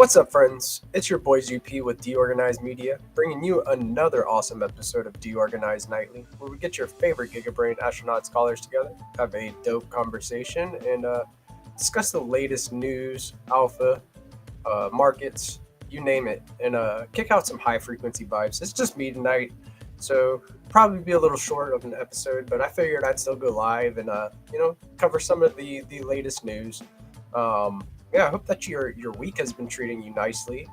What's up, friends? It's your boy UP with DeOrganized Media, bringing you another awesome episode of DeOrganized Nightly, where we get your favorite Giga Brain Astronaut Scholars together, have a dope conversation, and discuss the latest news, alpha, markets, you name it, and kick out some high frequency vibes. It's just me tonight, so probably be a little short of an episode, but I figured I'd still go live and cover some of the latest news. Yeah, I hope that your week has been treating you nicely.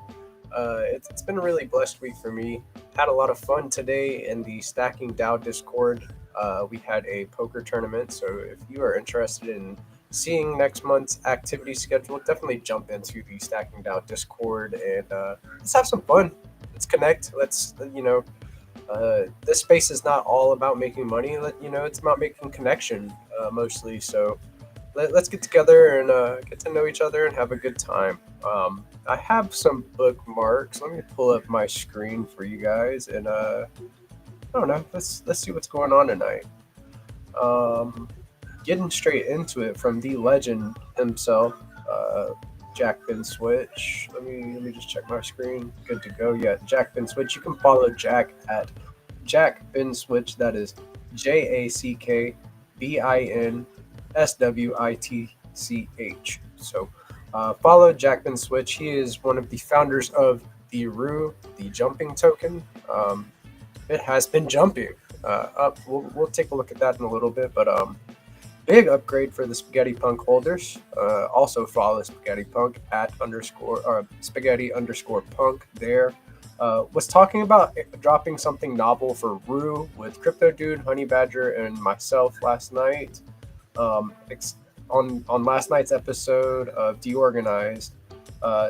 It's been a really blessed week for me. Had a lot of fun today in the Stacking Dow Discord. We had a poker tournament, so if you are interested in seeing next month's activity schedule, definitely jump into the Stacking Dow Discord and let's have some fun. Let's connect. This space is not all about making money. It's about making connection mostly. So let's get together and get to know each other and have a good time. I have some bookmarks. Let me pull up my screen for you guys, and I don't know. Let's see what's going on tonight. Getting straight into it from the legend himself, Jack Ben Switch. Let me just check my screen. Good to go. Yeah, Jack Ben Switch. You can follow Jack at Jack Ben Switch. That is JACKBINSWITCH. So follow Jack Ben Switch. He is one of the founders of the Rue, the jumping token. It has been jumping up. We'll take a look at that in a little bit, but big upgrade for the Spaghetti Punk holders. Also follow Spaghetti Punk at Spaghetti_Punk there. Was talking about dropping something novel for Rue with Crypto Dude, Honey Badger, and myself last night. On last night's episode of DeOrganized.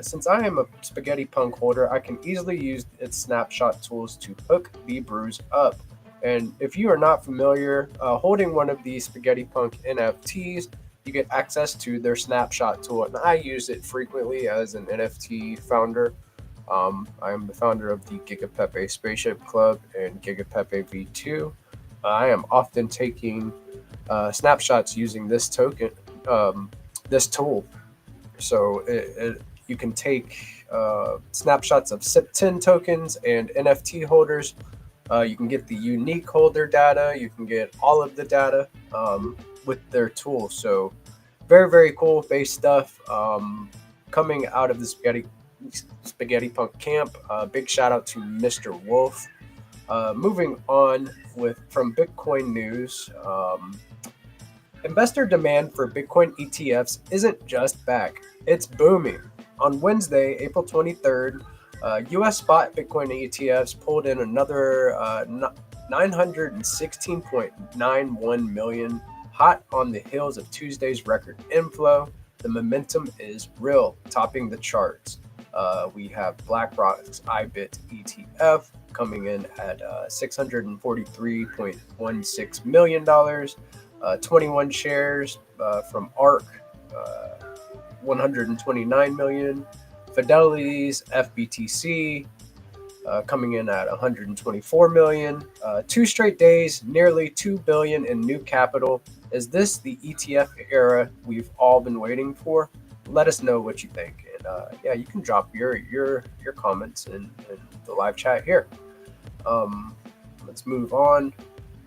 Since I am a Spaghetti Punk holder, I can easily use its snapshot tools to hook the brews up. And if you are not familiar, holding one of these Spaghetti Punk NFTs, you get access to their snapshot tool. And I use it frequently as an NFT founder. I am the founder of the Giga Pepe Spaceship Club and Giga Pepe V2. I am often taking snapshots using this token, this tool. So you can take snapshots of SIP10 tokens and NFT holders. You can get the unique holder data. You can get all of the data with their tool. So very, very cool base stuff coming out of the Spaghetti Punk camp. Big shout out to Mr. Wolf. Moving on from Bitcoin news. Investor demand for Bitcoin ETFs isn't just back, it's booming. On Wednesday, April 23rd, US spot Bitcoin ETFs pulled in another 916.91 million, hot on the heels of Tuesday's record inflow. The momentum is real, topping the charts. We have BlackRock's IBIT ETF coming in at $643.16 million. 21 shares from ARK, 129 million. Fidelity's FBTC coming in at 124 million. 2 straight days, nearly 2 billion in new capital. Is this the ETF era we've all been waiting for? Let us know what you think. And yeah, you can drop your comments in the live chat here. Let's move on.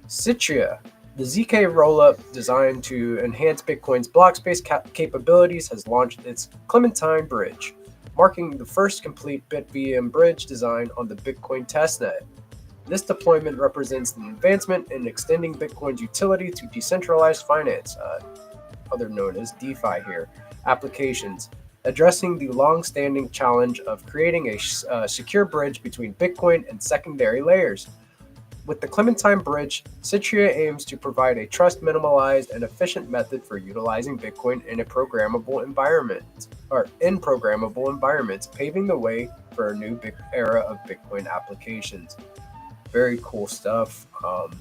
Citria. The ZK rollup designed to enhance Bitcoin's block space capabilities has launched its Clementine Bridge, marking the first complete BitVM bridge design on the Bitcoin testnet. This deployment represents an advancement in extending Bitcoin's utility to decentralized finance, other known as DeFi here, applications, addressing the long-standing challenge of creating a secure bridge between Bitcoin and secondary layers. With the Clementine Bridge, Citria aims to provide a trust-minimalized and efficient method for utilizing Bitcoin in programmable environments, paving the way for a new era of Bitcoin applications. Very cool stuff.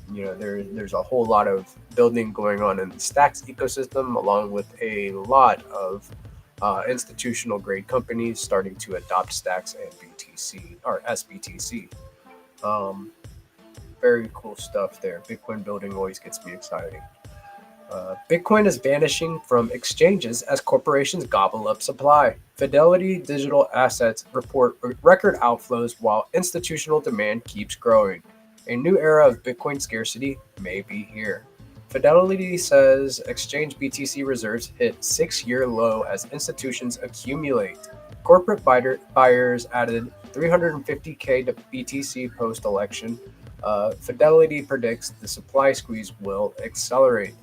There's a whole lot of building going on in the Stacks ecosystem, along with a lot of institutional-grade companies starting to adopt Stacks and BTC or SBTC. Very cool stuff there. Bitcoin building always gets me excited. Bitcoin is vanishing from exchanges as corporations gobble up supply. Fidelity Digital Assets report record outflows while institutional demand keeps growing. A new era of Bitcoin scarcity may be here. Fidelity says exchange BTC reserves hit 6-year low as institutions accumulate. Corporate buyers added 350K to BTC post election. Fidelity predicts the supply squeeze will accelerate.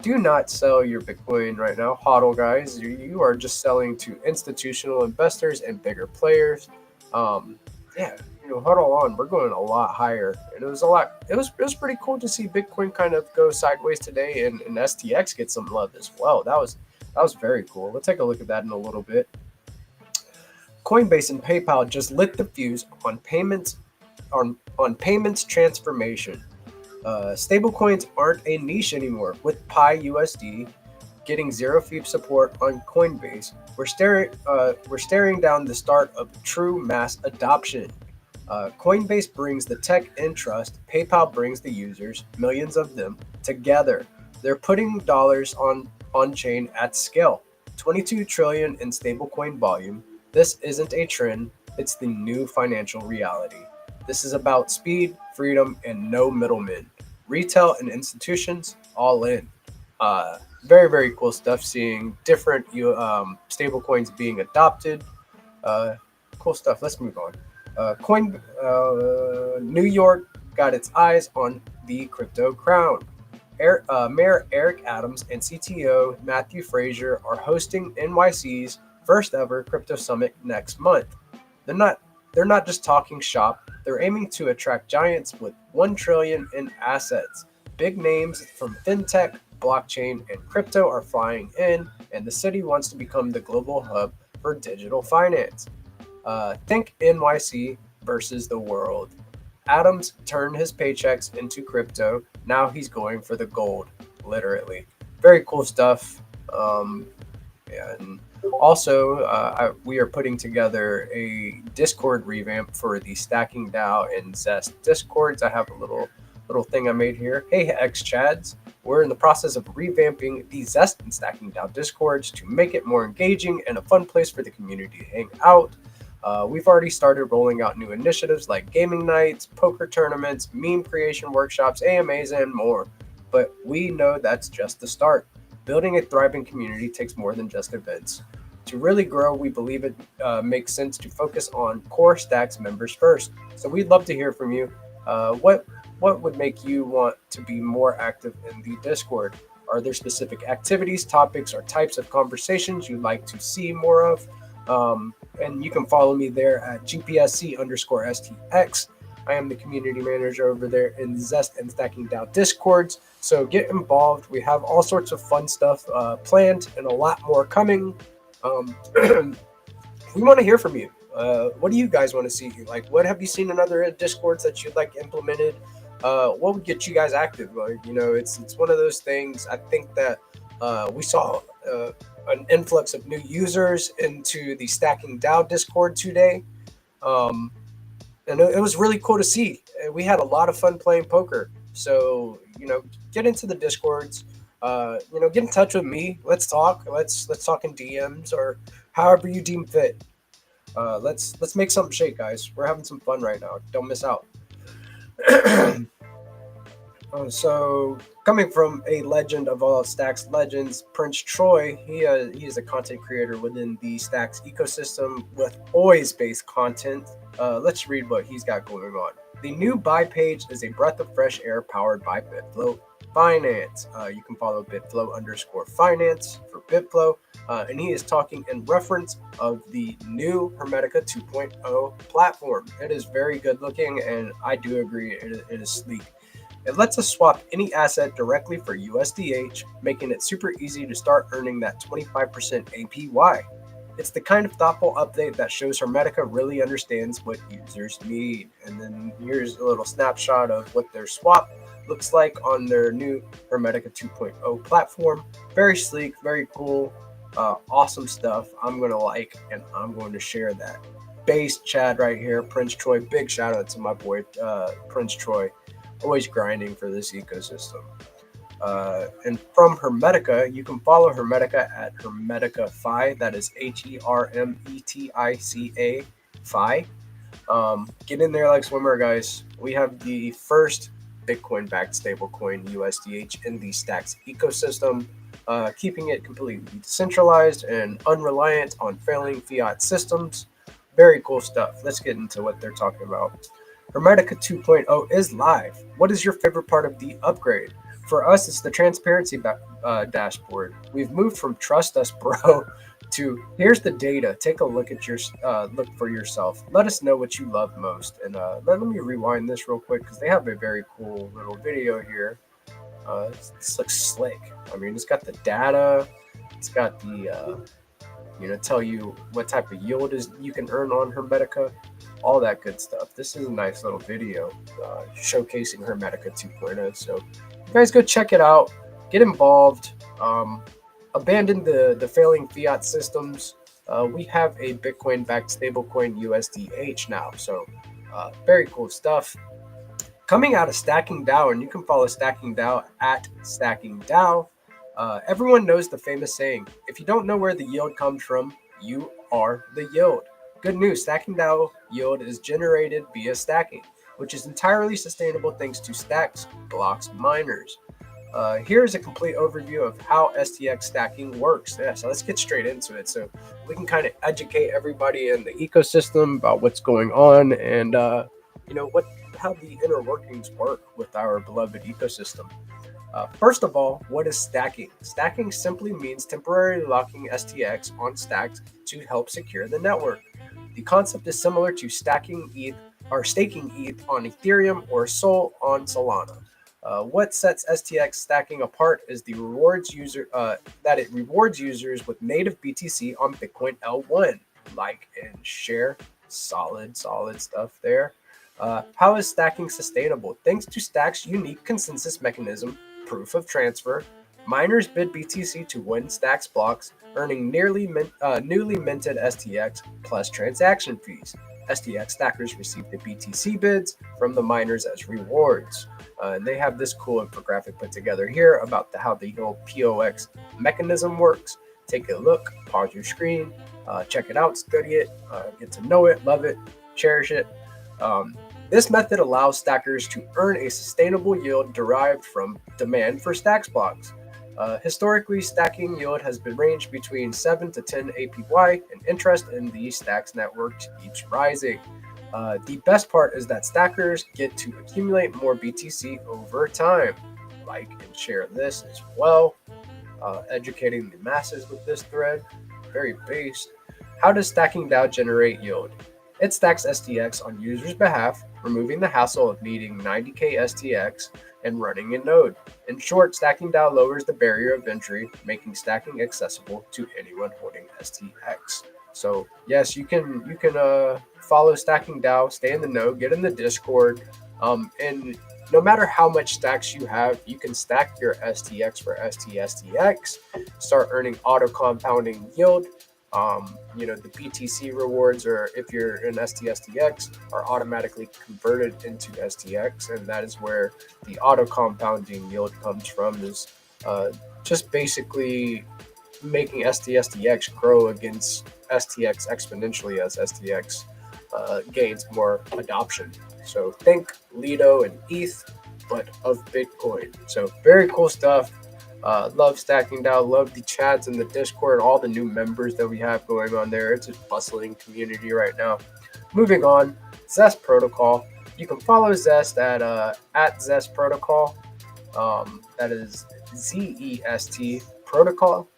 Do not sell your Bitcoin right now, HODL guys. You are just selling to institutional investors and bigger players. Um, yeah, HODL on. We're going a lot higher, and it was a lot. It was pretty cool to see Bitcoin kind of go sideways today, and STX get some love as well. That was very cool. Let's take a look at that in a little bit. Coinbase and PayPal just lit the fuse on payments transformation. Stablecoins aren't a niche anymore. With Pi USD getting zero fee support on Coinbase, we're staring down the start of true mass adoption. Coinbase brings the tech and trust. PayPal brings the users, millions of them, together. They're putting dollars on chain at scale. 22 trillion in stablecoin volume. This isn't a trend. It's the new financial reality. This is about speed, freedom, and no middlemen. Retail and institutions all in. Very, very cool stuff seeing different stablecoins being adopted. Uh, cool stuff. Let's move on. New York got its eyes on the crypto crown. Mayor Eric Adams and CTO Matthew Frazier are hosting NYC's first ever crypto summit next month. They're not they're not just talking shop. They're aiming to attract giants with 1 trillion in assets. Big names from fintech, blockchain, and crypto are flying in, and the city wants to become the global hub for digital finance. Think NYC versus the world. Adams turned his paychecks into crypto. Now he's going for the gold, literally. Very cool stuff. And also, we are putting together a Discord revamp for the Stacking DAO and Zest Discords. I have a little thing I made here. Hey, Chads, we're in the process of revamping the Zest and Stacking DAO Discords to make it more engaging and a fun place for the community to hang out. We've already started rolling out new initiatives like gaming nights, poker tournaments, meme creation workshops, AMAs, and more. But we know that's just the start. Building a thriving community takes more than just events. To really grow, we believe it makes sense to focus on core Stacks members first. So we'd love to hear from you. What would make you want to be more active in the Discord? Are there specific activities, topics, or types of conversations you'd like to see more of? And you can follow me there at GPSC_STX. I am the community manager over there in Zest and Stacking DAO Discords. So get involved. We have all sorts of fun stuff planned and a lot more coming. We want to hear from you. What do you guys want to see? Like, what have you seen in other Discords that you'd like implemented? What would get you guys active? It's one of those things. I think that we saw an influx of new users into the Stacking DAO Discord today. And it was really cool to see. We had a lot of fun playing poker. So, get into the Discords. Get in touch with me. Let's talk. Let's talk in DMs or however you deem fit. Let's make something shake, guys. We're having some fun right now. Don't miss out. So, coming from a legend of all Stacks legends, Prince Troy, he is a content creator within the Stacks ecosystem with always-based content. Let's read what he's got going on. The new buy page is a breath of fresh air powered by BitFlow Finance. You can follow BitFlow_finance for BitFlow. And he is talking in reference of the new Hermetica 2.0 platform. It is very good looking, and I do agree it is sleek. It lets us swap any asset directly for USDH, making it super easy to start earning that 25% APY. It's the kind of thoughtful update that shows Hermetica really understands what users need. And then here's a little snapshot of what their swap looks like on their new Hermetica 2.0 platform. Very sleek, very cool, awesome stuff. I'm going to like, and I'm going to share that. Base Chad right here, Prince Troy. Big shout out to my boy, Prince Troy. Always grinding for this ecosystem. And from Hermetica, you can follow Hermetica at Hermetica Phi. That is HERMETICA Phi. Get in there like swimmer, guys. We have the first Bitcoin-backed stablecoin USDH in the Stacks ecosystem, keeping it completely decentralized and unreliant on failing fiat systems. Very cool stuff. Let's get into what they're talking about. Hermetica 2.0 is live. What is your favorite part of the upgrade? For us, it's the transparency dashboard. We've moved from trust us, bro, to here's the data. Take a look at your look for yourself. Let us know what you love most. And let me rewind this real quick because they have a very cool little video here. This looks slick. I mean, it's got the data. It's got the tell you what type of yield is you can earn on Hermetica, all that good stuff. This is a nice little video showcasing Hermetica 2.0. So you guys go check it out, get involved, abandon the failing fiat systems. We have a Bitcoin-backed stablecoin USDH now, so very cool stuff. Coming out of Stacking DAO, and you can follow Stacking DAO at Stacking DAO. Everyone knows the famous saying, if you don't know where the yield comes from, you are the yield. Good news, Stacking DAO yield is generated via stacking, which is entirely sustainable thanks to Stacks blocks miners. Here's a complete overview of how STX stacking works. Yeah, so let's get straight into it. So we can kind of educate everybody in the ecosystem about what's going on and how the inner workings work with our beloved ecosystem. First of all, what is stacking? Stacking simply means temporarily locking STX on stacks to help secure the network. The concept is similar to stacking ETH or staking ETH on Ethereum or Sol on Solana. What sets STX stacking apart is the that it rewards users with native BTC on Bitcoin L1. Like and share, solid stuff there. How is stacking sustainable? Thanks to Stack's unique consensus mechanism, proof of transfer, miners bid BTC to win Stack's blocks, earning newly minted STX plus transaction fees. STX stackers receive the BTC bids from the miners as rewards. And they have this cool infographic put together here about how the whole POX mechanism works. Take a look, pause your screen, check it out, study it, get to know it, love it, cherish it. This method allows stackers to earn a sustainable yield derived from demand for Stacks blocks. Historically, stacking yield has been ranged between 7 to 10 APY, and interest in the Stacks network keeps rising. The best part is that stackers get to accumulate more BTC over time. Like and share this as well. Educating the masses with this thread. Very based. How does Stacking DAO generate yield? It stacks STX on users' behalf, removing the hassle of needing 90k STX and running a node. In short, Stacking DAO lowers the barrier of entry, making stacking accessible to anyone holding STX. So yes, you can follow Stacking DAO, stay in the know, get in the Discord, and no matter how much stacks you have, you can stack your STX for STX, start earning auto compounding yield. The BTC rewards, or if you're in STX, are automatically converted into STX, and that is where the auto compounding yield comes from. Is just basically making STX grow against STX exponentially as STX gains more adoption. So think Lido and ETH, but of Bitcoin. So very cool stuff. Love Stacking DAO, love the chats in the Discord, all the new members that we have going on there. It's a bustling community right now. Moving on, Zest Protocol. You can follow Zest at Zest Protocol. That is ZEST Protocol.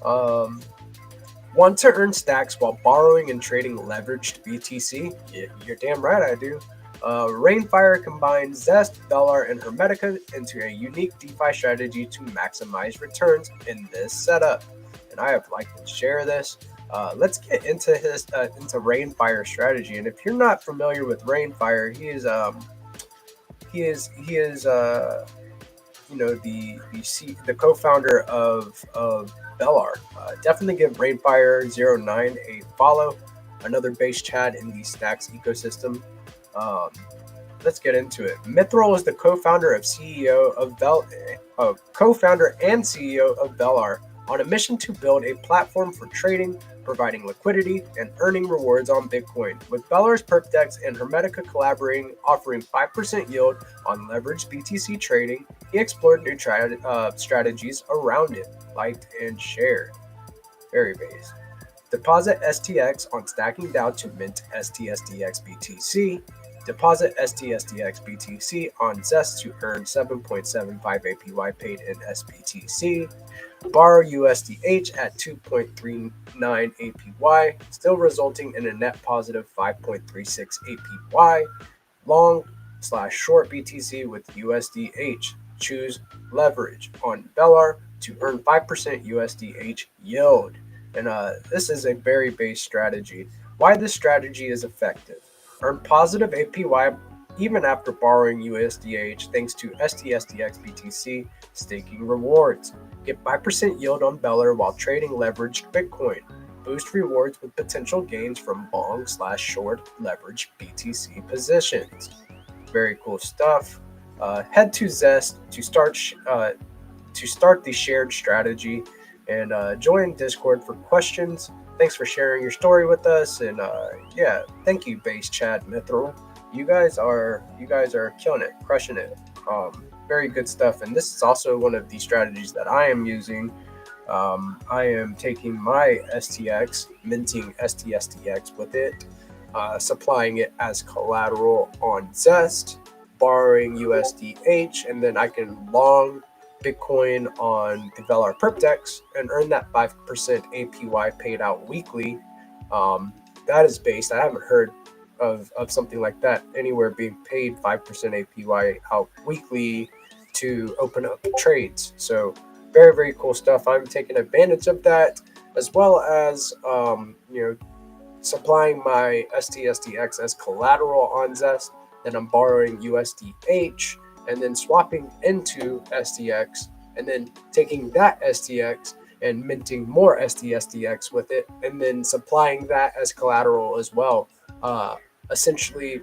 Want to earn stacks while borrowing and trading leveraged BTC? Yeah, you're damn right I do. Rainfire combines Zest, Bellar, and Hermetica into a unique DeFi strategy to maximize returns in this setup. And I have liked and share this. Let's get into into Rainfire strategy. And if you're not familiar with Rainfire, he is the co-founder of Bellar. Definitely give Rainfire09 a follow. Another base chat in the Stacks ecosystem. let's get into it. Mithril is the co-founder and CEO of Velar, on a mission to build a platform for trading, providing liquidity, and earning rewards on Bitcoin. With Velar's Perpdex and Hermetica collaborating, offering 5% yield on leveraged BTC trading, he explored new strategies around it, liked and shared. Very base. Deposit STX on stacking DAO to mint STSDX BTC. Deposit STSDX BTC on Zest to earn 7.75 APY paid in SBTC. Borrow USDH at 2.39 APY, still resulting in a net positive 5.36 APY. Long/short BTC with USDH. Choose leverage on Velar to earn 5% USDH yield. And this is a very base strategy. Why this strategy is effective. Earn positive APY even after borrowing USDH thanks to STSDX BTC staking rewards. Get 5% yield on Velar while trading leveraged Bitcoin. Boost rewards with potential gains from long/short leveraged BTC positions. Very cool stuff. Head to Zest to start the shared strategy, and join Discord for questions. Thanks for sharing your story with us, and thank you, Base Chad Mithril. You guys are killing it, crushing it. Very good stuff, and this is also one of the strategies that I am using. I am taking my STX, minting STSDX with it, supplying it as collateral on Zest, borrowing USDH, and then I can long Bitcoin on the Velar Perpdex and earn that 5% APY paid out weekly. That is based. I haven't heard of something like that anywhere, being paid 5% APY out weekly to open up trades. So very, very cool stuff. I'm taking advantage of that, as well as supplying my STSDX as collateral on Zest. Then I'm borrowing USDH and then swapping into STX, and then taking that STX and minting more STSDX with it, and then supplying that as collateral as well. Essentially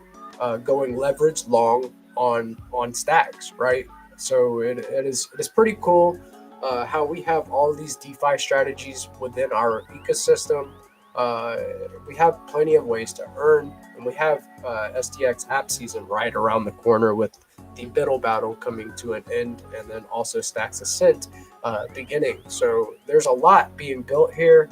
going leverage long on stacks, right? So it is pretty cool how we have all these DeFi strategies within our ecosystem. We have plenty of ways to earn, and we have STX app season right around the corner with the Biddle battle coming to an end, and then also Stacks Ascent beginning. So there's a lot being built here.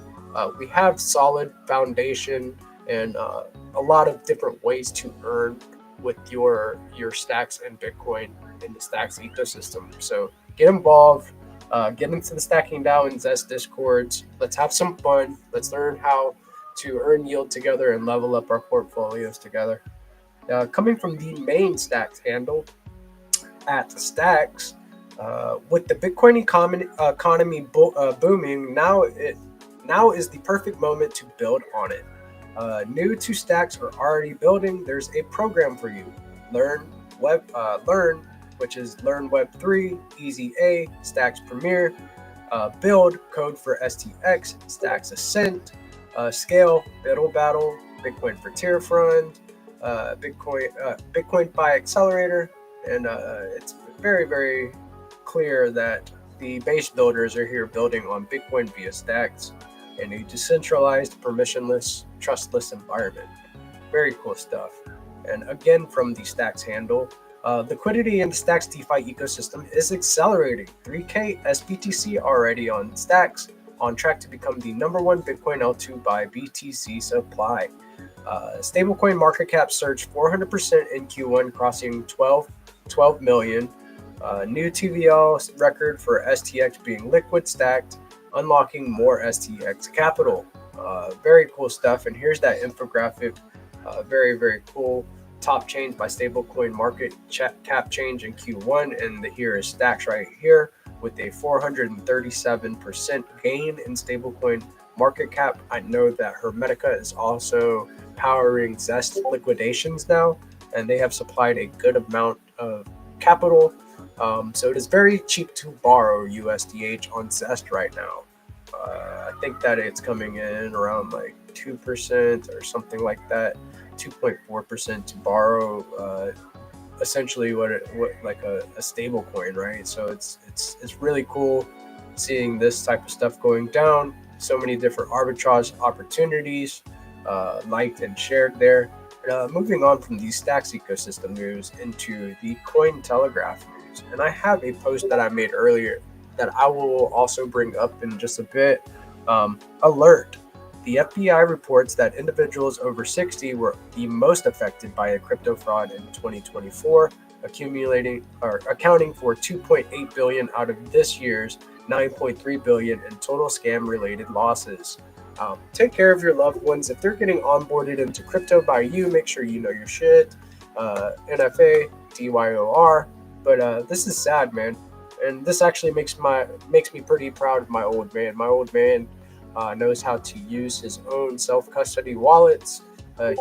We have solid foundation and a lot of different ways to earn with your stacks and Bitcoin in the Stacks ecosystem. So get involved, get into the Stacking DAO and Zest Discords. Let's have some fun. Let's learn how to earn yield together and level up our portfolios together. Coming from the main Stacks handle at Stacks, with the Bitcoin economy booming, now is the perfect moment to build on it. New to Stacks or already building, there's a program for you. Learn, which is Learn Web3, Easy A, Stacks Premier, Build, Code for STX, Stacks Ascent, Scale, Biddle Battle, Bitcoin Frontier Fund, Bitcoin Fi Accelerator, and it's very, very clear that the base builders are here building on Bitcoin via Stacks in a decentralized, permissionless, trustless environment. Very cool stuff. And again, from the Stacks handle, liquidity in the Stacks DeFi ecosystem is accelerating. 3K SBTC already on Stacks, on track to become the #1 Bitcoin L2 by BTC supply. Stablecoin market cap surged 400% in Q1, crossing 12 million. New TVL record for STX being liquid stacked, unlocking more STX capital. Very cool stuff. And here's that infographic. Very, very cool. Top change by stablecoin market cap change in Q1. And here is Stacks right here with a 437% gain in stablecoin market cap. I know that Hermetica is also powering Zest liquidations now, and they have supplied a good amount of capital. So it is very cheap to borrow USDH on Zest right now. I think that it's coming in around like 2% or something like that, 2.4% to borrow essentially what like a stable coin, right? So it's really cool seeing this type of stuff going down. So many different arbitrage opportunities liked and shared there. Moving on from the Stacks ecosystem news into the Coin Telegraph news, and I have a post that I made earlier that I will also bring up in just a bit. Alert: the FBI reports that individuals over 60 were the most affected by a crypto fraud in 2024, accumulating or accounting for 2.8 billion out of this year's 9.3 billion in total scam-related losses. Take care of your loved ones. If they're getting onboarded into crypto by you, make sure you know your shit. NFA, DYOR. But this is sad, man, and this actually makes me pretty proud of my old man. My old man knows how to use his own self-custody wallets.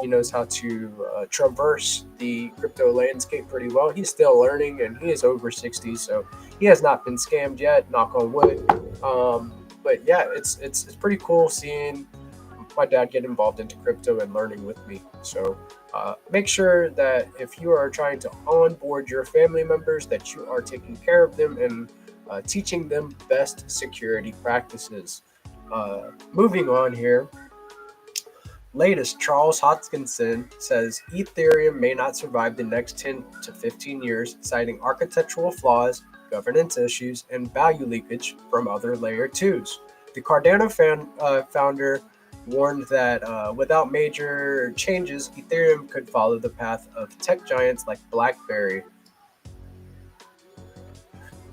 He knows how to traverse the crypto landscape pretty well. He's still learning, and he is over 60, so he has not been scammed yet. Knock on wood. But yeah, it's pretty cool seeing my dad get involved into crypto and learning with me. So make sure that if you are trying to onboard your family members, that you are taking care of them and teaching them best security practices. Moving on here, latest Charles Hodgkinson says Ethereum may not survive the next 10 to 15 years, citing architectural flaws, governance issues, and value leakage from other layer 2s. The Cardano founder warned that without major changes, Ethereum could follow the path of tech giants like BlackBerry.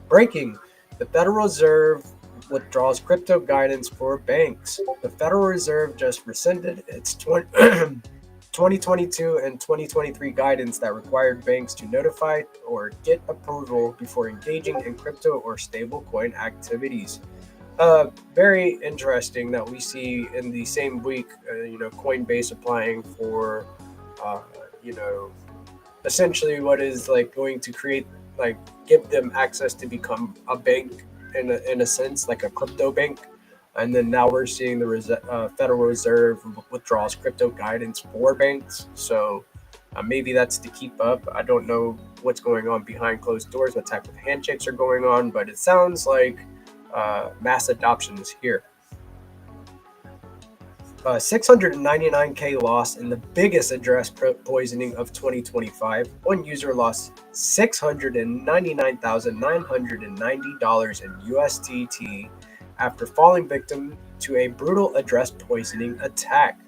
Breaking: the Federal Reserve withdraws crypto guidance for banks. The Federal Reserve just rescinded its 2022 and 2023 guidance that required banks to notify or get approval before engaging in crypto or stablecoin activities. Very interesting that we see in the same week, Coinbase applying for, uh, you know, essentially what is like going to create, like, give them access to become a bank in a sense, like a crypto bank. And then now we're seeing the Federal Reserve withdraws crypto guidance for banks. So maybe that's to keep up. I don't know what's going on behind closed doors, what type of handshakes are going on, but it sounds like mass adoption is here. 699K loss in the biggest address poisoning of 2025. One user lost $699,990 in USDT after falling victim to a brutal address poisoning attack.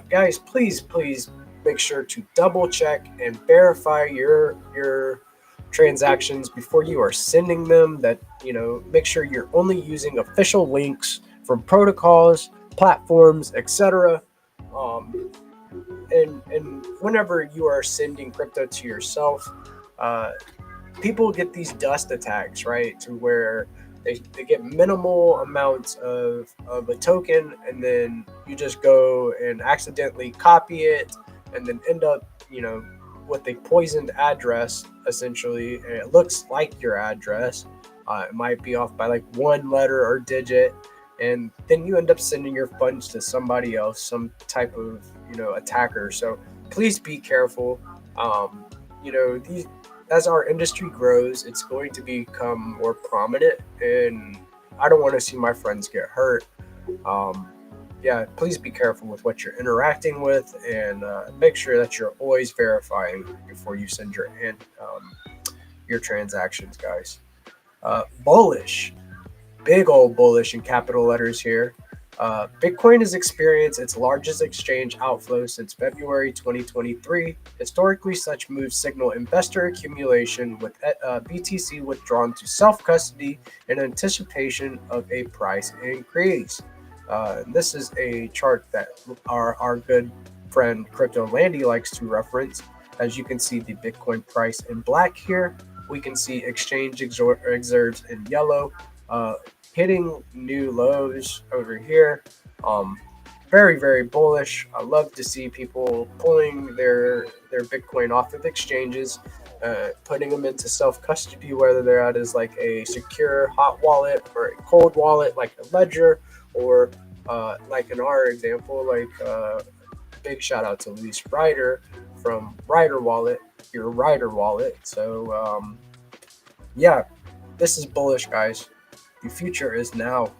Guys, please make sure to double check and verify your transactions before you are sending them. That, make sure you're only using official links from protocols, platforms, etc. And whenever you are sending crypto to yourself, people get these dust attacks, right? To where they get minimal amounts of a token, and then you just go and accidentally copy it, and then end up, with a poisoned address, essentially. And it looks like your address. It might be off by like one letter or digit, and then you end up sending your funds to somebody else, some type of attacker. So please be careful. These, as our industry grows, it's going to become more prominent, and I don't want to see my friends get hurt. Yeah, please be careful with what you're interacting with, and make sure that you're always verifying before you send your transactions, guys. Bullish, big old bullish in capital letters here. Bitcoin has experienced its largest exchange outflow since February 2023. Historically, such moves signal investor accumulation, with BTC withdrawn to self-custody in anticipation of a price increase. This is a chart that our good friend Crypto Landy likes to reference. As you can see, the Bitcoin price in black here. We can see exchange excerpts in yellow, hitting new lows over here. Very bullish. I love to see people pulling their Bitcoin off of exchanges, putting them into self-custody, whether they're at as like a secure hot wallet or a cold wallet like a Ledger, or like in our example, like big shout out to Luis Ryder from Rider Wallet, your Rider Wallet. So, yeah, this is bullish, guys. The future is now.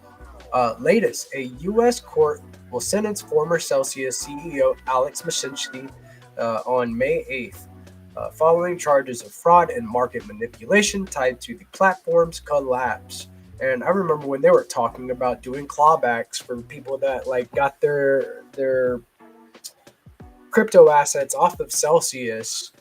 Latest, a U.S. court will sentence former Celsius CEO Alex Mashinsky on May 8th, following charges of fraud and market manipulation tied to the platform's collapse. And I remember when they were talking about doing clawbacks for people that like got their crypto assets off of Celsius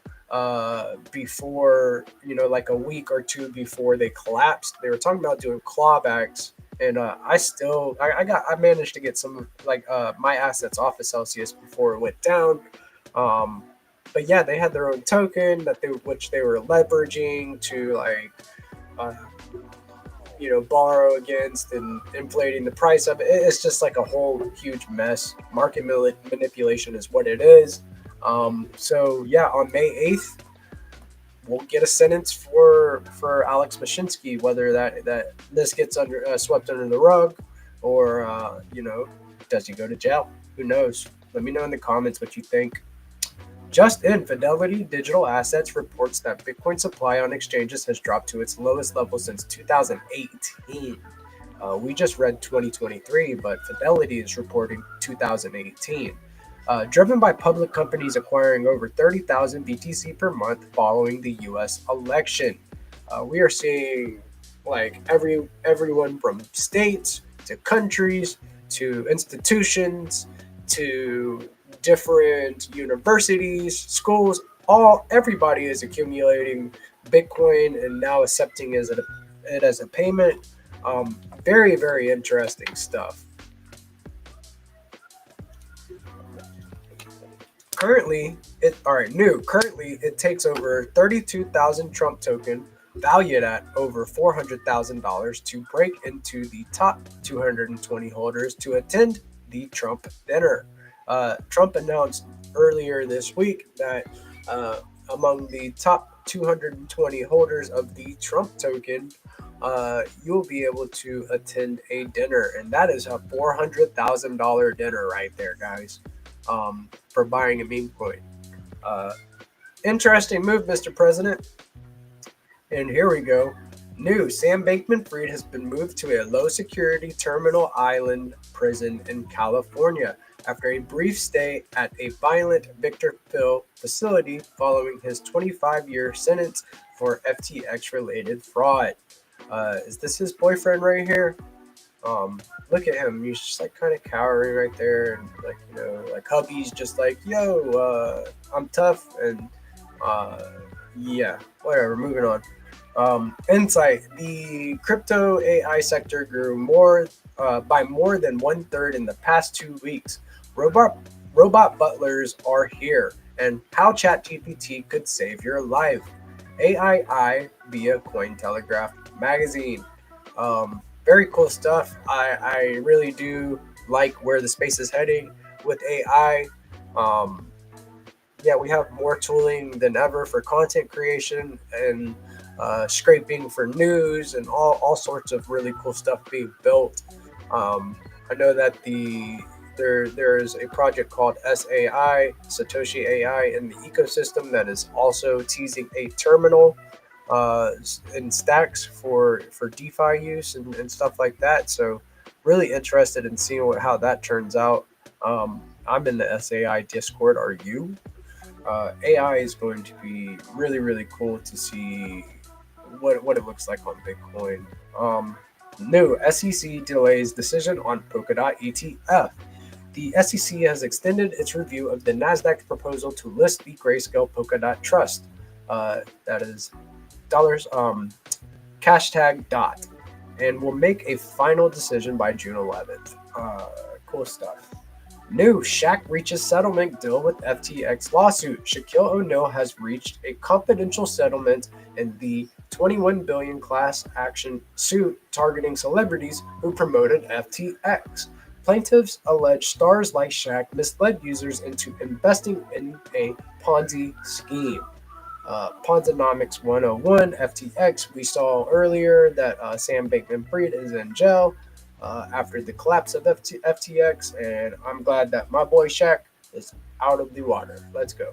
before, like a week or two before they collapsed. They were talking about doing clawbacks, and I managed to get some of my assets off of Celsius before it went down. Um, but yeah, they had their own token which they were leveraging to uh, borrow against and inflating the price of it. It's just like a whole huge mess. Market manipulation is what it is. So yeah, on May 8th, we'll get a sentence for Alex Mashinsky, whether that this gets swept under the rug, or does he go to jail? Who knows? Let me know in the comments what you think. Just in, Fidelity Digital Assets reports that Bitcoin supply on exchanges has dropped to its lowest level since 2018. We just read 2023, but Fidelity is reporting 2018. Driven by public companies acquiring over 30,000 BTC per month following the U.S. election. We are seeing everyone from states to countries to institutions to different universities, schools, everybody is accumulating Bitcoin and now accepting it as a payment. Very, very interesting stuff. Currently, it takes over 32,000 Trump token valued at over $400,000 to break into the top 220 holders to attend the Trump dinner. Trump announced earlier this week that among the top 220 holders of the Trump token, you'll be able to attend a dinner, and that is a $400,000 dinner right there, guys, for buying a meme coin. Interesting move, Mr. President. And here we go. New, Sam Bankman-Fried has been moved to a low-security Terminal Island prison in California after a brief stay at a violent Victor Phil facility following his 25-year sentence for FTX-related fraud. Is this his boyfriend right here? Look at him. He's just kind of cowering right there, and hubby's just yo, I'm tough, and yeah, whatever. Moving on. Insight: the crypto AI sector grew by more than 1/3 in the past 2 weeks. Robot butlers are here, and how ChatGPT could save your life. AII via Cointelegraph magazine. Very cool stuff. I really do like where the space is heading with AI. Yeah, we have more tooling than ever for content creation and scraping for news and all sorts of really cool stuff being built. I know that there's a project called SAI, Satoshi AI, in the ecosystem that is also teasing a terminal in stacks for DeFi use and stuff like that. So really interested in seeing how that turns out. I'm in the SAI Discord. Are you? AI is going to be really, really cool to see what it looks like on Bitcoin. New, SEC delays decision on Polkadot ETF. The SEC has extended its review of the Nasdaq proposal to list the Grayscale Polkadot Trust. That is dollars, hashtag dot, and will make a final decision by June 11th. Cool stuff. New, Shaq reaches settlement deal with FTX lawsuit. Shaquille O'Neal has reached a confidential settlement in the $21 billion class action suit targeting celebrities who promoted FTX. Plaintiffs allege stars like Shaq misled users into investing in a Ponzi scheme. Ponzonomics 101, FTX. We saw earlier that Sam Bankman-Fried is in jail after the collapse of FTX, and I'm glad that my boy Shaq is out of the water. Let's go.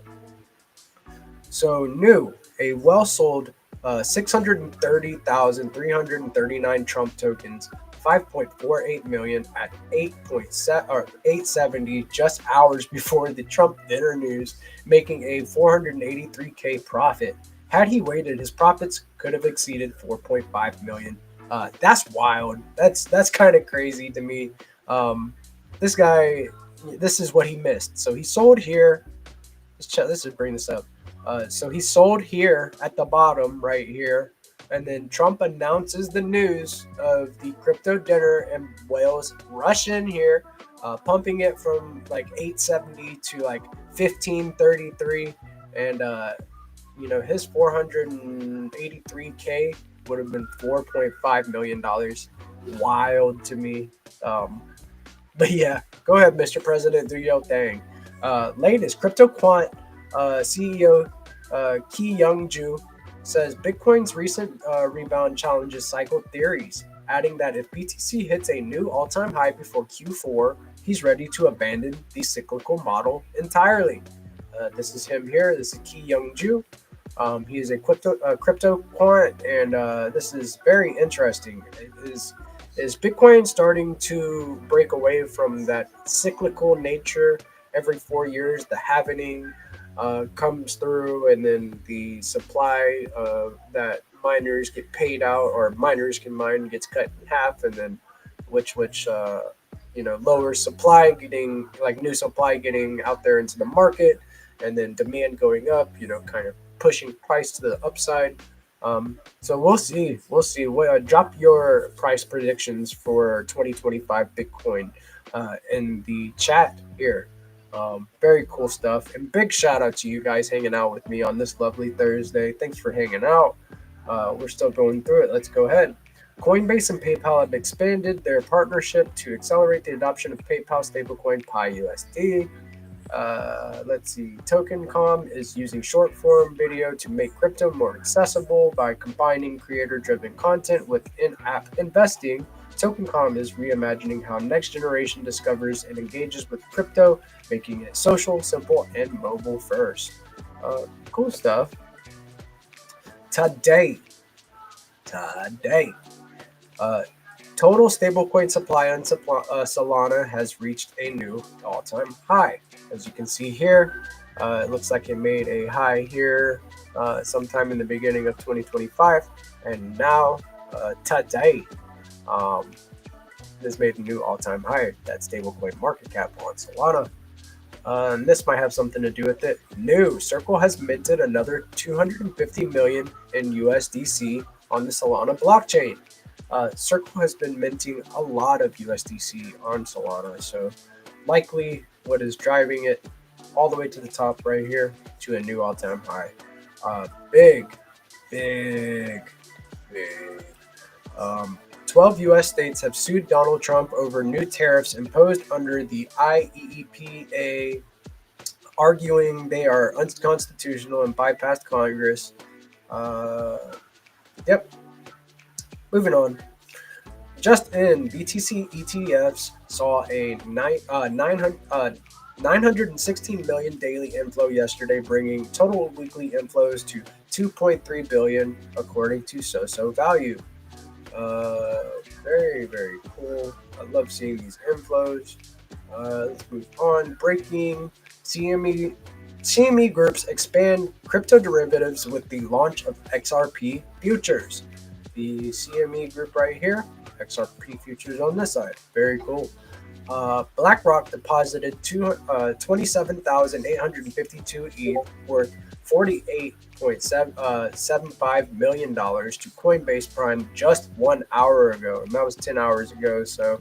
So new, a well-sold 630,339 Trump tokens, 5.48 million at 8.7 or 870 just hours before the Trump dinner news, making a 483K profit. Had he waited, his profits could have exceeded 4.5 million. That's wild. That's kind of crazy to me. Um, this guy, this is what he missed. So he sold here. Let's just bring this up. So he sold here at the bottom right here, and then Trump announces the news of the crypto dinner, and whales rush in here, pumping it from like 870 to like 1533, and his 483K would have been 4.5 million dollars. Wild to me. Um, but yeah, go ahead, Mr. President, do your thing. Latest crypto quant CEO Ki Young Ju says Bitcoin's recent rebound challenges cycle theories, adding that if BTC hits a new all-time high before Q4, he's ready to abandon the cyclical model entirely. This is him here. This is Ki Young Ju. He is a crypto quant, and this is very interesting. Is Bitcoin starting to break away from that cyclical nature? Every 4 years, the halvening comes through, and then the supply that miners get paid out or miners can mine gets cut in half, and then which lower supply getting like new supply getting out there into the market, and then demand going up, kind of pushing price to the upside. So we'll see. We'll see. Drop your price predictions for 2025 Bitcoin in the chat here. Very cool stuff. And big shout out to you guys hanging out with me on this lovely Thursday. Thanks for hanging out. We're still going through it. Let's go ahead. Coinbase and PayPal have expanded their partnership to accelerate the adoption of PayPal stablecoin Pi USD. Let's see. TokenCom is using short form video to make crypto more accessible by combining creator driven content with in app investing. TokenCom is reimagining how next generation discovers and engages with crypto, making it social, simple, and mobile first. Cool stuff. Today, total stablecoin supply on Solana has reached a new all-time high. As you can see here, it looks like it made a high here sometime in the beginning of 2025, and now today, this made a new all-time high. That stablecoin market cap on Solana. And this might have something to do with it. New Circle has minted another 250 million in USDC on the Solana blockchain. Circle has been minting a lot of USDC on Solana, so likely what is driving it all the way to the top right here to a new all-time high. Big. 12 U.S. states have sued Donald Trump over new tariffs imposed under the IEEPA, arguing they are unconstitutional and bypassed Congress. Moving on. Just in, BTC ETFs saw a 916 million daily inflow yesterday, bringing total weekly inflows to 2.3 billion, according to SoSo Value. Very, very cool. I love seeing these inflows. Let's move on. Breaking. CME groups expand crypto derivatives with the launch of XRP futures. The CME group right here, XRP futures on this side. Very cool. BlackRock deposited 27,852 ETH worth $48.75 million to Coinbase Prime just 1 hour ago, and that was 10 hours ago. So,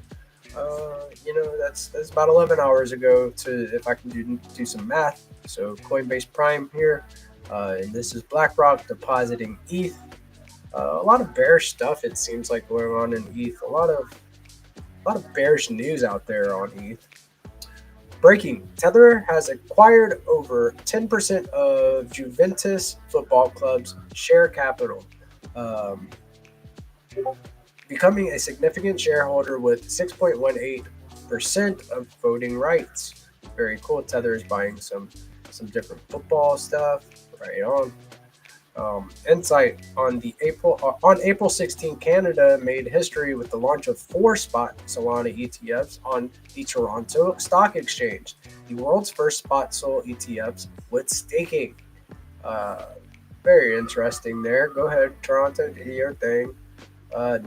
that's about 11 hours ago. If I can do some math. So Coinbase Prime here, and this is BlackRock depositing ETH. A lot of bearish stuff it seems like going on in ETH. A lot of bearish news out there on ETH. Breaking. Tether has acquired over 10% of Juventus Football Club's share capital, becoming a significant shareholder with 6.18% of voting rights. Very cool. Tether is buying some some different football stuff. Right on. Insight on April 16, Canada made history with the launch of 4 spot Solana ETFs on the Toronto Stock Exchange, the world's first spot SOL ETFs with staking. Uh, Very interesting there. Go ahead, Toronto, do your thing.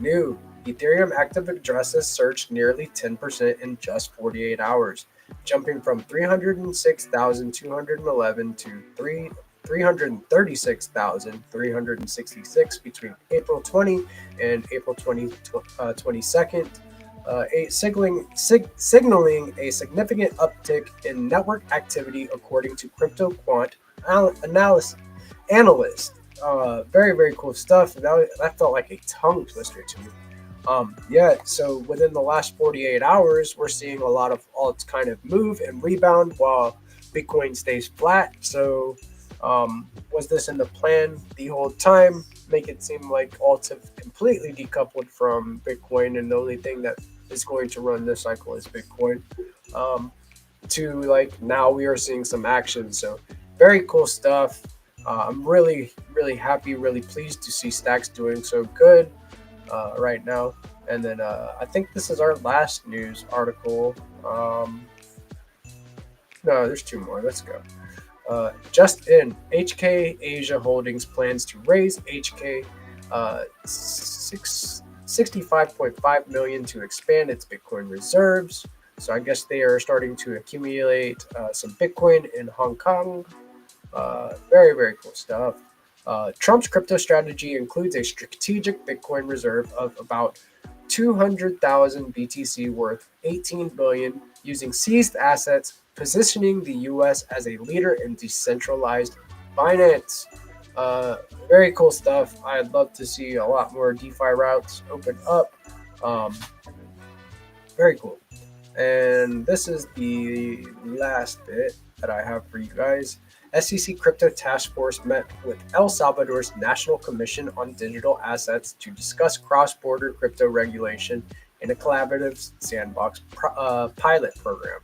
New Ethereum active addresses surged nearly 10% in just 48 hours, jumping from 306,211 to 336,366 between April 20 and April 22nd, signaling a significant uptick in network activity according to crypto quant analyst. Very, very cool stuff. That felt like a tongue twister to me. Yeah, so within the last 48 hours, we're seeing a lot of alts kind of move and rebound while Bitcoin stays flat. So, was this in the plan the whole time? Make it seem like alts have completely decoupled from Bitcoin, and the only thing that is going to run this cycle is Bitcoin. To like now we are seeing some action. So, very cool stuff. I'm really, really happy, really pleased to see Stacks doing so good right now. And then I think this is our last news article. No, there's 2 more. Let's go. Just in, HK Asia Holdings plans to raise HK 65.5 million to expand its Bitcoin reserves. So I guess they are starting to accumulate some Bitcoin in Hong Kong. Very, very cool stuff. Trump's crypto strategy includes a strategic Bitcoin reserve of about 200,000 BTC worth 18 billion using seized assets, positioning the US as a leader in decentralized finance. Very cool stuff. I'd love to see a lot more DeFi routes open up. Very cool. And this is the last bit that I have for you guys. SEC Crypto Task Force met with El Salvador's National Commission on Digital Assets to discuss cross-border crypto regulation in a collaborative sandbox pilot program.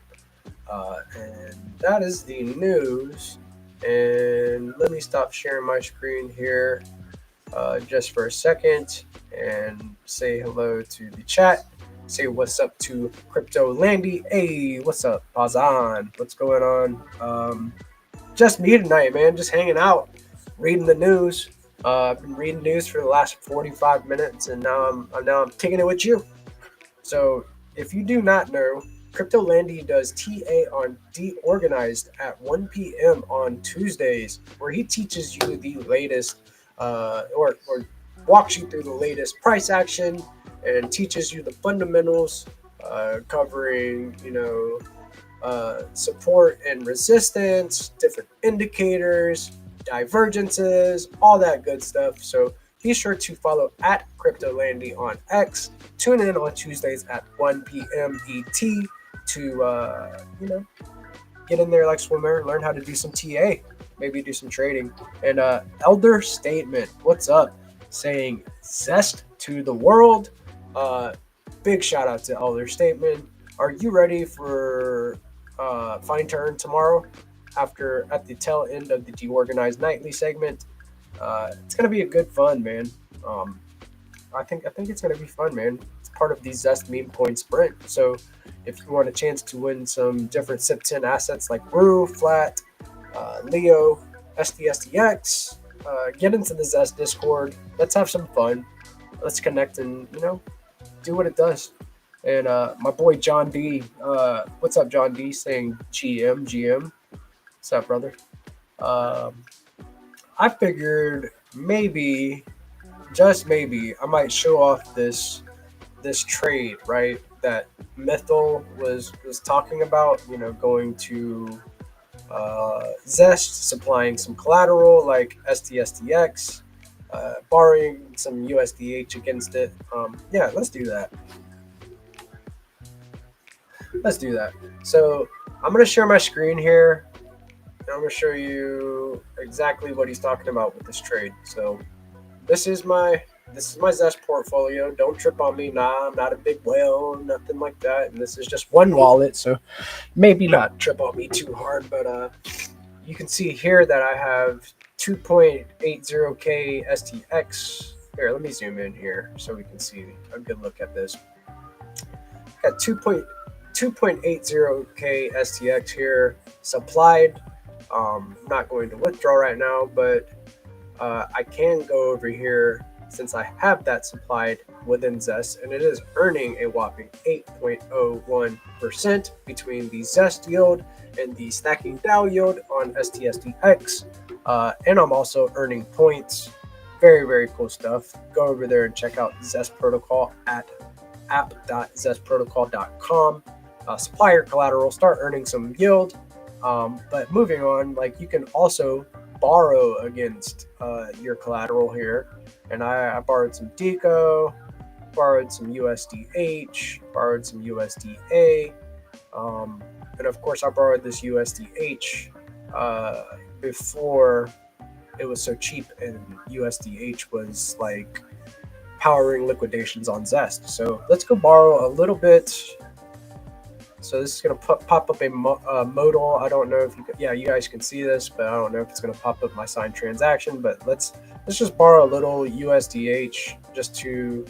And that is the news. And let me stop sharing my screen here just for a second and say hello to the chat. Say what's up to Crypto Landy. Hey, what's up, Pazan? What's going on? Just me tonight, man. Just hanging out, reading the news. I've been reading news for the last 45 minutes, and now I'm taking it with you. So, if you do not know, Crypto Landy does TA on DeOrganized at 1 p.m. on Tuesdays, where he teaches you the latest, or walks you through the latest price action and teaches you the fundamentals, covering support and resistance, different indicators, divergences, all that good stuff. So be sure to follow at CryptoLandy on X. Tune in on Tuesdays at 1 p.m. ET to get in there like swimmer, learn how to do some TA, maybe do some trading. And Elder Statement, what's up? Saying zest to the world. Big shout out to Elder Statement. Are you ready for Fine Turn tomorrow at the tail end of the DeOrganized Nightly segment? It's gonna be a good fun, man. I think it's gonna be fun, man. It's part of the Zest meme coin sprint. So if you want a chance to win some different SIP10 assets like Brew, Flat, Leo, SDSDX, get into the Zest Discord. Let's have some fun. Let's connect and do what it does. And my boy John D, what's up, John D? Saying GM. What's up, brother? I figured maybe, just maybe, I might show off this trade, right? That Mythal was talking about. Going to Zest, supplying some collateral like STSDX, borrowing some USDH against it. Yeah, let's do that. So I'm going to share my screen here. And I'm going to show you exactly what he's talking about with this trade. So this is my Zest portfolio. Don't trip on me. Nah, I'm not a big whale, nothing like that. And this is just one wallet, so maybe not trip on me too hard. But You can see here that I have 2.80K STX. Here, let me zoom in here so we can see a good look at this. Got 2.80K STX here supplied. Not going to withdraw right now, but I can go over here since I have that supplied within Zest, and it is earning a whopping 8.01% between the Zest yield and the stacking DAO yield on STSTX. And I'm also earning points. Very, very cool stuff. Go over there and check out Zest Protocol at app.zestprotocol.com. Supply your collateral, start earning some yield. But moving on, like you can also borrow against your collateral here. And I borrowed some Deco, borrowed some USDH, borrowed some USDA, and of course I borrowed this USDH before it was so cheap, and USDH was like powering liquidations on Zest. So let's go borrow a little bit. So this is going to pop up a modal. I don't know if you can, yeah, you guys can see this, but I don't know if it's going to pop up my signed transaction. But let's just borrow a little USDH just to,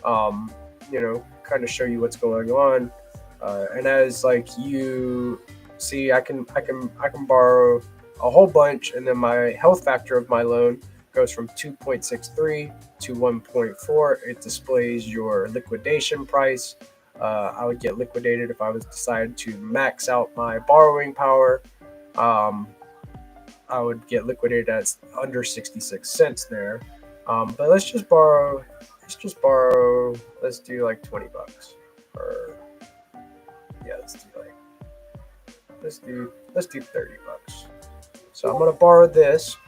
kind of show you what's going on. And as like you see, I can borrow a whole bunch, and then my health factor of my loan goes from 2.63 to 1.4. It displays your liquidation price. I would get liquidated if I was decided to max out my borrowing power. I would get liquidated at under 66 cents there. But let's borrow. Let's do like 20 bucks. Or yeah, let's do 30 bucks. So I'm gonna borrow this.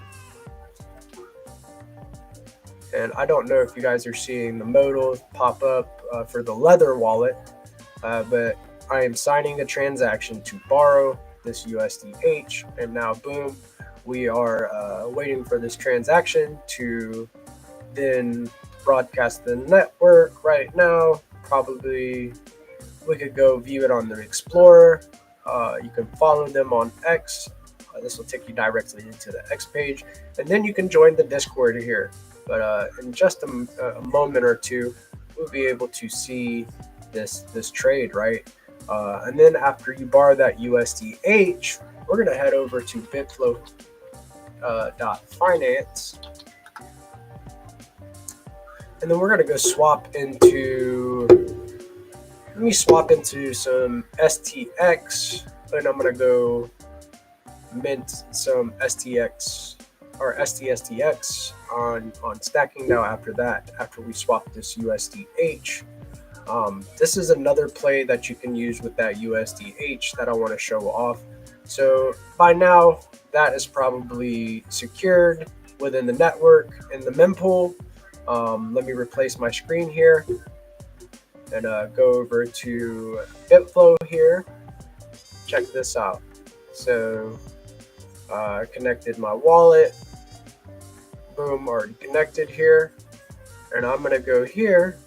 And I don't know if you guys are seeing the modal pop up for the Leather wallet, but I am signing a transaction to borrow this USDH, and now boom, we are waiting for this transaction to then broadcast the network right now. Probably we could go view it on the Explorer. You can follow them on X. This will take you directly into the X page, and then you can join the Discord here. But in just a moment or two, we'll be able to see this trade, right? And then after you borrow that USDH, we're gonna head over to bitflow.finance, and then we're gonna go swap into. Let me swap into some STX, and I'm gonna go mint some STX or STSTX on stacking now after that, after we swap this USDH. This is another play that you can use with that USDH that I want to show off. So by now, that is probably secured within the network in the mempool. Let me replace my screen here and go over to Bitflow here. Check this out. So connected my wallet. Boom, already connected here. And I'm gonna go here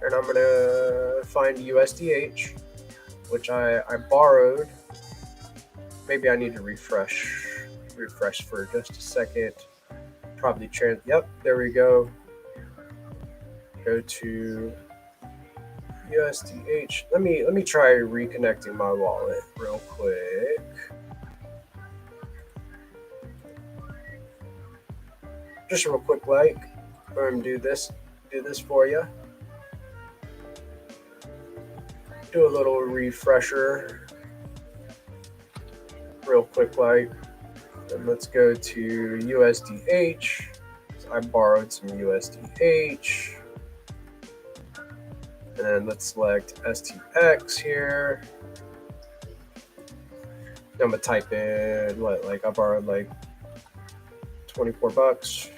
and I'm gonna find USDH, which I borrowed. Maybe I need to refresh for just a second. Probably yep, there we go. Go to USDH. Let me try reconnecting my wallet real quick. Just real quick, like, do this for you. Do a little refresher, real quick, like, and let's go to USDH. So I borrowed some USDH, and then let's select STX here. I'm gonna type in I borrowed like 24 bucks.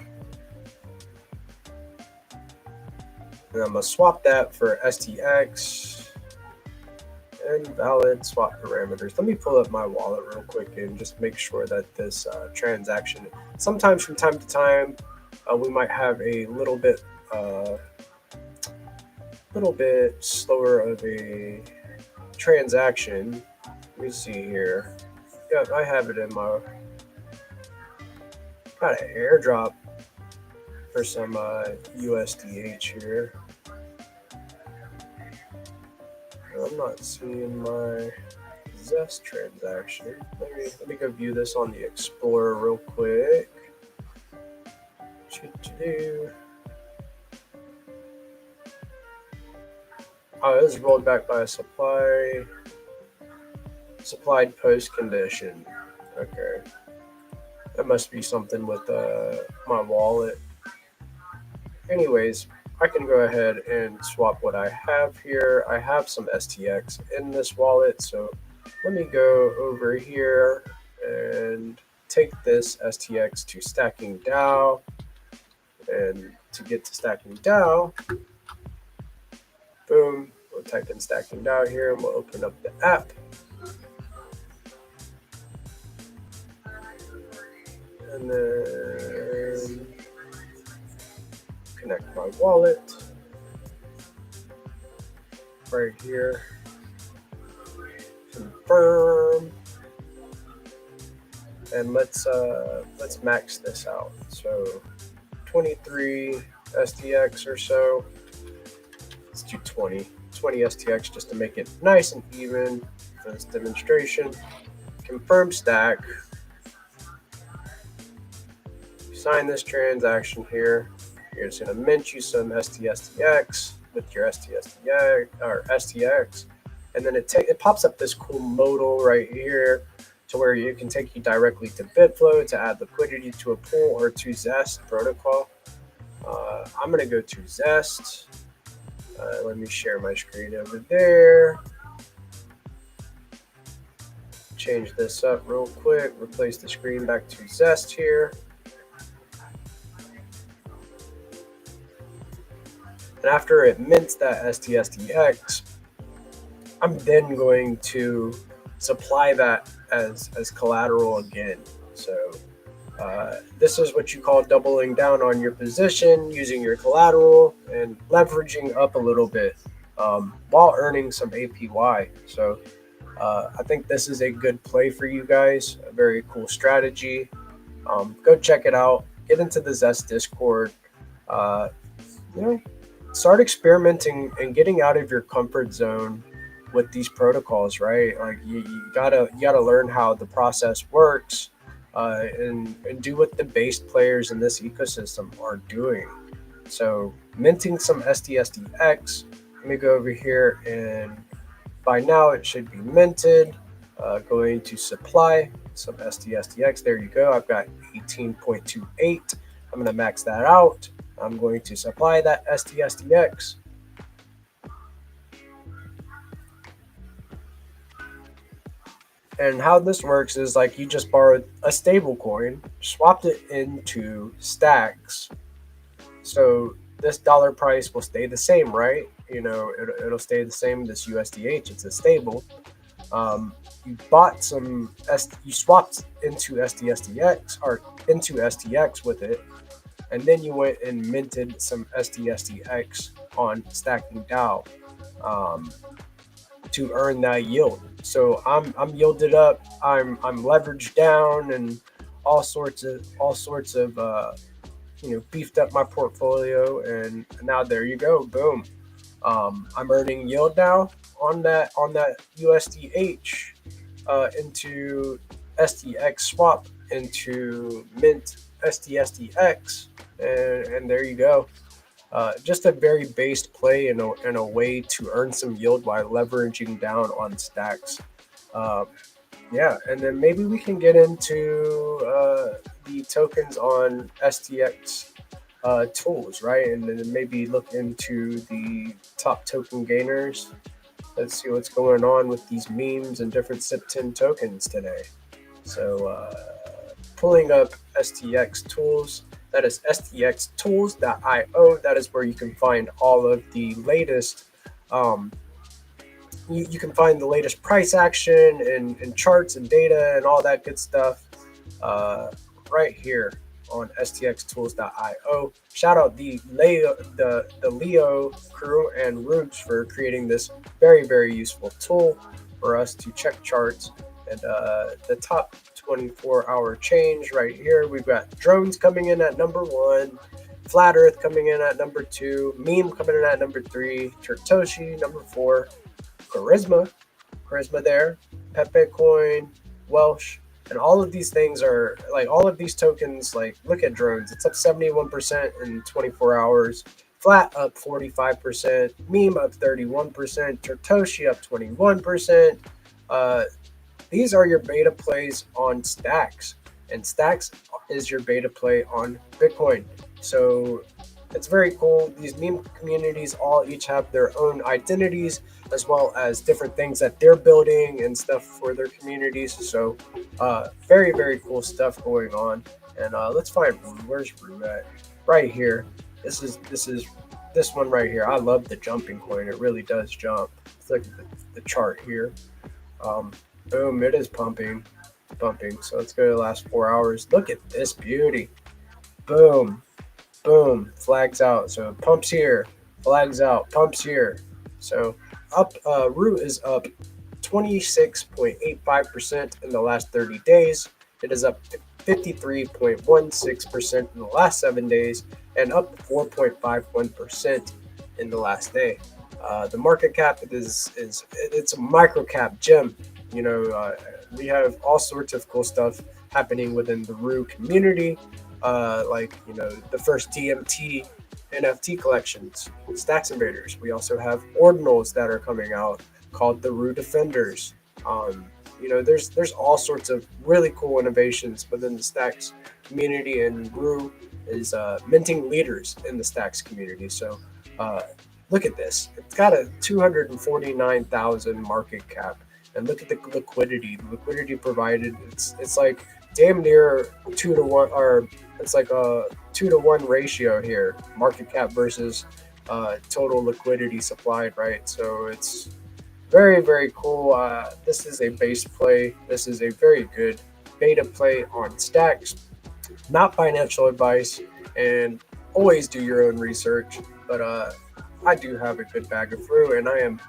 And I'm gonna swap that for STX and valid swap parameters. Let me pull up my wallet real quick and just make sure that this transaction, sometimes from time to time, we might have a little bit slower of a transaction. Let me see here. Yeah, I have it in my Got an airdrop for some USDH here. I'm not seeing my Zest transaction. Let me go view this on the Explorer real quick. Oh, this is rolled back by a supplied post condition. Okay, that must be something with my wallet. Anyways, I can go ahead and swap what I have here. I have some STX in this wallet, so let me go over here and take this STX to stacking DAO. And to get to stacking DAO, boom, we'll type in stacking DAO here and we'll open up the app. And then connect my wallet right here. Confirm. And let's max this out. So 23 STX or so. Let's do 20 STX just to make it nice and even for this demonstration. Confirm stack. Sign this transaction here. You're just gonna mint you some STX with your STX, and then it pops up this cool modal right here to where you can take you directly to Bitflow to add liquidity to a pool or to Zest protocol. I'm gonna go to Zest. Let me share my screen over there. Change this up real quick. Replace the screen back to Zest here. And after it mints that STSDX, I'm then going to supply that as collateral again. So this is what you call doubling down on your position, using your collateral and leveraging up a little bit while earning some APY. So I think this is a good play for you guys, a very cool strategy. Go check it out. Get into the Zest Discord. Start experimenting and getting out of your comfort zone with these protocols, right? Like you gotta learn how the process works, and do what the base players in this ecosystem are doing. So minting some STSDX. Let me go over here, and by now it should be minted. Going to supply some STSDX. There you go. I've got 18.28. I'm gonna max that out. I'm going to supply that STSDX. And how this works is like you just borrowed a stable coin, swapped it into stacks. So this dollar price will stay the same, right? It'll stay the same. This USDH, it's a stable. You bought some, you swapped into STSDX or into STX with it. And then you went and minted some STSDX on stacking DAO to earn that yield. So I'm yielded up. I'm leveraged down, and all sorts of beefed up my portfolio. And now there you go, boom. I'm earning yield now on that USDH into STX swap into mint STSDX. And there you go. Just a very based play in a way to earn some yield while leveraging down on stacks. And then maybe we can get into the tokens on STX tools, right? And then maybe look into the top token gainers. Let's see what's going on with these memes and different SIP10 tokens today. So pulling up STX tools. That is stxtools.io. That is where you can find all of the latest. You can find the latest price action and charts and data and all that good stuff right here on stxtools.io. Shout out the Leo crew and Roots for creating this very, very useful tool for us to check charts And the top 24-hour change right here, we've got drones coming in at number 1, flat earth coming in at number 2, meme coming in at number 3, Tertoshi number 4, charisma there, Pepe coin, Welsh, and all of these things are like all of these tokens. Like, look at drones, it's up 71% in 24 hours. Flat up 45%, meme up 31%, Tertoshi up 21%. Uh, these are your beta plays on Stacks, and Stacks is your beta play on Bitcoin. So it's very cool. These meme communities all each have their own identities, as well as different things that they're building and stuff for their communities. So very, very cool stuff going on. And let's find Rue. Where's Rue at? Right here. This is this one right here. I love the jumping coin. It really does jump. Let's look at the chart here. Um, Boom, it is pumping. Pumping. So let's go to the last 4 hours. Look at this beauty. Boom. Boom. Flags out. So pumps here. Flags out. Pumps here. So up Rue is up 26.85% in the last 30 days. It is up 53.16% in the last 7 days, and up 4.51% in the last day. The market cap it's a micro cap gem. We have all sorts of cool stuff happening within the Rue community, like the first TMT NFT collections, Stacks Invaders. We also have ordinals that are coming out called the Rue Defenders. There's all sorts of really cool innovations within the Stacks community, and Rue is minting leaders in the Stacks community. So look at this. It's got a 249,000 market cap. And look at the liquidity. The liquidity provided, it's like damn near 2 to 1, or it's like a 2 to 1 ratio here. Market cap versus total liquidity supplied, right? So it's very, very cool. This is a base play. This is a very good beta play on Stacks. Not financial advice, and always do your own research. But I do have a good bag of Rue, and I am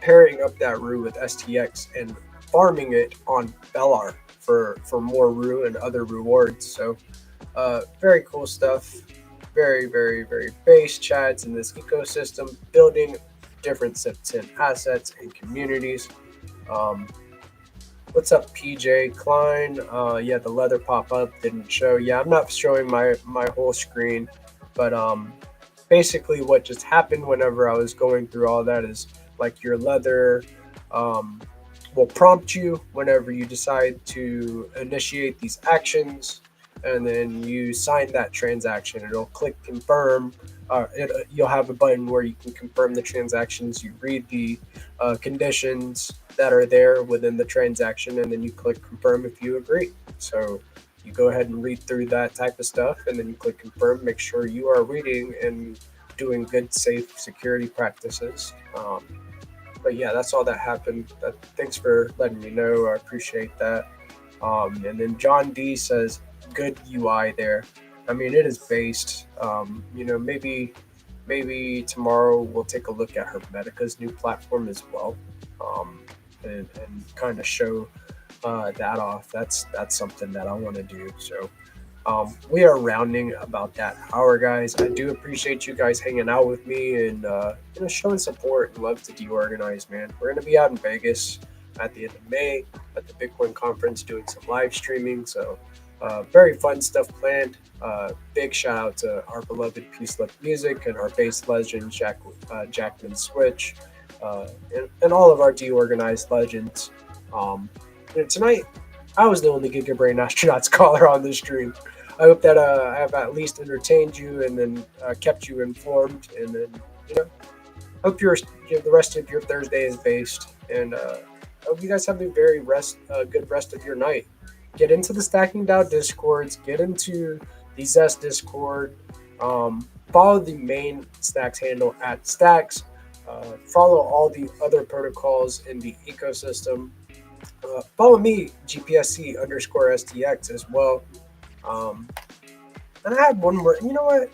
pairing up that Rue with STX and farming it on Bellar for more Rue and other rewards. So very cool stuff. Very, very, very base chads in this ecosystem, building different SIP10 assets and communities. What's up, PJ Klein? Yeah, the leather pop-up didn't show. Yeah, I'm not showing my whole screen, but basically what just happened whenever I was going through all that is, like, your leather will prompt you whenever you decide to initiate these actions, and then you sign that transaction. It'll click confirm. You'll have a button where you can confirm the transactions. You read the conditions that are there within the transaction, and then you click confirm if you agree. So you go ahead and read through that type of stuff, and then you click confirm. Make sure you are reading and doing good, safe security practices. But yeah, that's all that happened. Thanks for letting me know. I appreciate that. And then John D says, good UI there. I mean, it is based. Maybe tomorrow we'll take a look at Hermetica's new platform as well, and kind of show that off. That's something that I want to do. So we are rounding about that hour, guys. I do appreciate you guys hanging out with me and showing support and love to DeOrganized, man. We're gonna be out in Vegas at the end of May at the Bitcoin conference doing some live streaming. So very fun stuff planned. Big shout out to our beloved Peace Left Music and our bass legend Jackman Switch, and all of our DeOrganized legends. Tonight I was the only Giga Brain Astronaut Scholar on the stream. I hope that I have at least entertained you and then kept you informed, and then hope the rest of your Thursday is based, and hope you guys have a very good rest of your night. Get into the Stacking DAO Discords, get into the Zest Discord, follow the main Stacks handle at Stacks, follow all the other protocols in the ecosystem, follow me, GPSC_STX as well. And I had one more, you know what?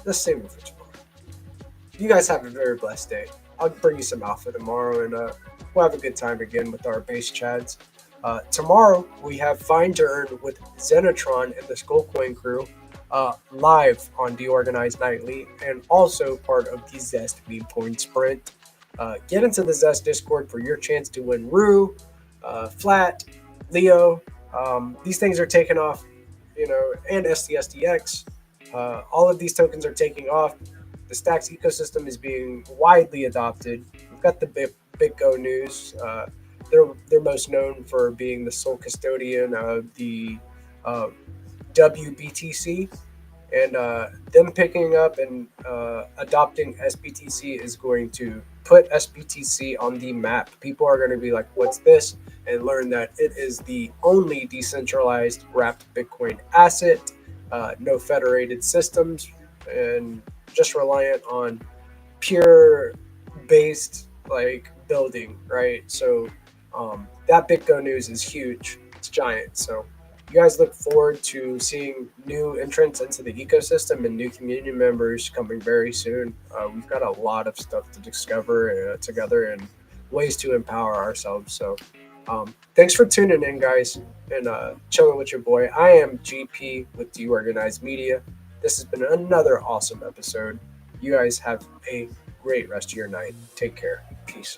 Let's save it for tomorrow. You guys have a very blessed day. I'll bring you some alpha tomorrow, and we'll have a good time again with our base chads. Tomorrow we have Find to Earn with Zenatron and the Skullcoin crew live on DeOrganized Nightly, and also part of the Zest Meme Coin Sprint. Get into the Zest Discord for your chance to win Rue, Flat, Leo. These things are taking off, and STSDX. All of these tokens are taking off. The Stacks ecosystem is being widely adopted. We've got the BitGo news. They're most known for being the sole custodian of the uh, WBTC, and them picking up and adopting SBTC is going to put SBTC on the map. People are going to be like, "What's this?" and learn that it is the only decentralized wrapped Bitcoin asset, no federated systems, and just reliant on pure based like building, right? So that BitGo news is huge. It's giant. So you guys look forward to seeing new entrants into the ecosystem and new community members coming very soon. We've got a lot of stuff to discover together and ways to empower ourselves. So thanks for tuning in, guys, and chilling with your boy. I am GP with DeOrganized Media. This has been another awesome episode. You guys have a great rest of your night. Take care. Peace.